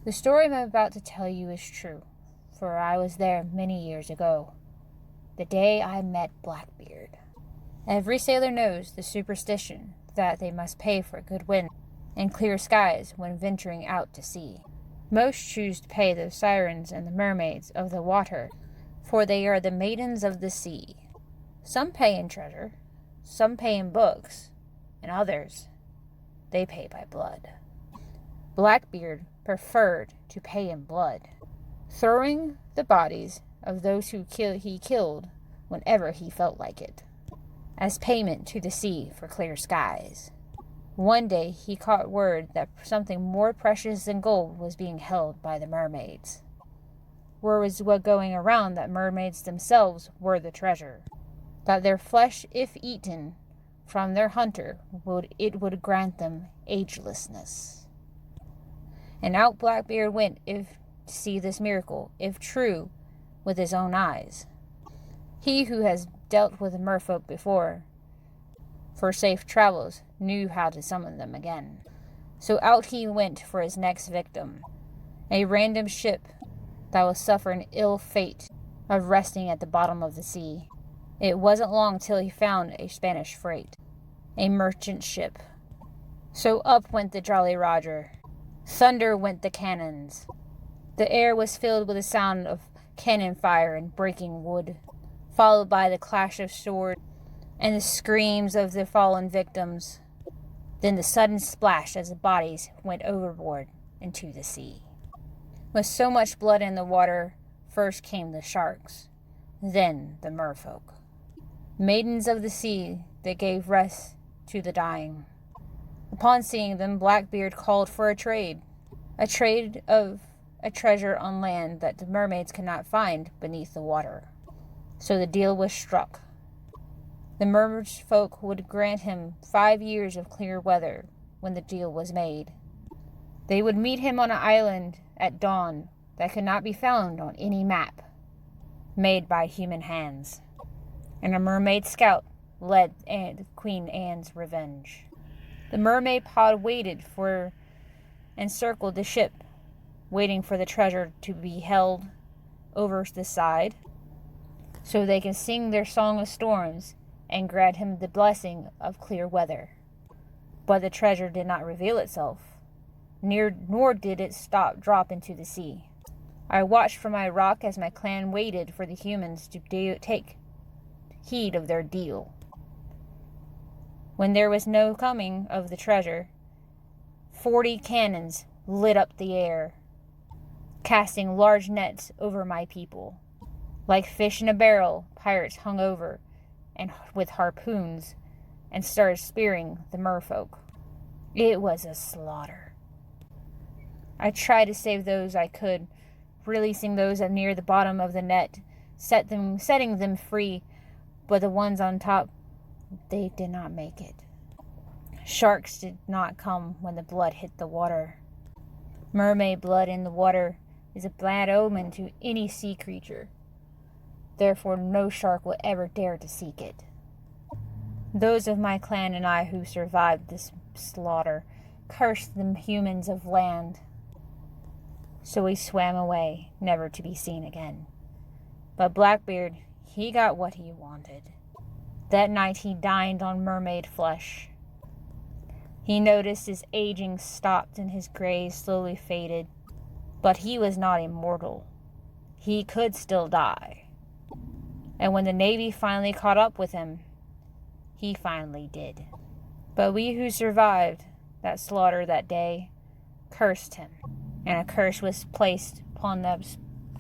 The story I'm about to tell you is true, for I was there many years ago, the day I met Blackbeard. Every sailor knows the superstition that they must pay for good wind and clear skies when venturing out to sea. Most choose to pay the sirens and the mermaids of the water, for they are the maidens of the sea. Some pay in treasure, some pay in books, and others, they pay by blood. Blackbeard preferred to pay in blood, throwing the bodies of those he killed whenever he felt like it, as payment to the sea for clear skies. One day he caught word that something more precious than gold was being held by the mermaids. Word was going around that mermaids themselves were the treasure, that their flesh, if eaten from their hunter, would grant them agelessness. And out Blackbeard went to see this miracle, if true, with his own eyes. He who has dealt with the merfolk before, for safe travels, knew how to summon them again. So out he went for his next victim, a random ship that was suffering ill fate of resting at the bottom of the sea. It wasn't long till he found a Spanish freight, a merchant ship. So up went the Jolly Roger. Thunder went the cannons. The air was filled with the sound of cannon fire and breaking wood, followed by the clash of swords and the screams of the fallen victims. Then the sudden splash as the bodies went overboard into the sea. With so much blood in the water, first came the sharks, then the merfolk, maidens of the sea that gave rest to the dying. Upon seeing them, Blackbeard called for a trade of a treasure on land that the mermaids could not find beneath the water. So the deal was struck. The merfolk would grant him 5 years of clear weather when the deal was made. They would meet him on an island at dawn that could not be found on any map made by human hands. And a mermaid scout led Queen Anne's revenge. The mermaid pod waited for and circled the ship, waiting for the treasure to be held over the side so they can sing their song of storms and grant him the blessing of clear weather. But the treasure did not reveal itself, nor did it drop into the sea. I watched from my rock as my clan waited for the humans to take heed of their deal. When there was no coming of the treasure, 40 cannons lit up the air, casting large nets over my people. Like fish in a barrel, pirates hung over and with harpoons and started spearing the merfolk. It was a slaughter. I tried to save those I could, releasing those near the bottom of the net, setting them free, but the ones on top, they did not make it. Sharks did not come when the blood hit the water. Mermaid blood in the water is a bad omen to any sea creature. Therefore, no shark will ever dare to seek it. Those of my clan and I who survived this slaughter cursed the humans of land. So we swam away, never to be seen again. But Blackbeard, he got what he wanted. That night he dined on mermaid flesh. He noticed his aging stopped and his gray slowly faded. But he was not immortal. He could still die. And when the Navy finally caught up with him, he finally did. But we who survived that slaughter that day cursed him. And a curse was placed upon the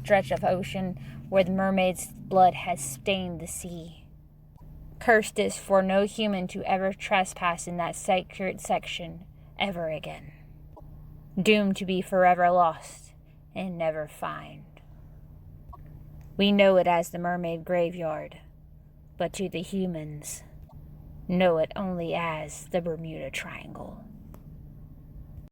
stretch of ocean where the mermaid's blood has stained the sea. Cursed is for no human to ever trespass in that sacred section ever again. Doomed to be forever lost and never find. We know it as the Mermaid Graveyard, but to the humans, know it only as the Bermuda Triangle.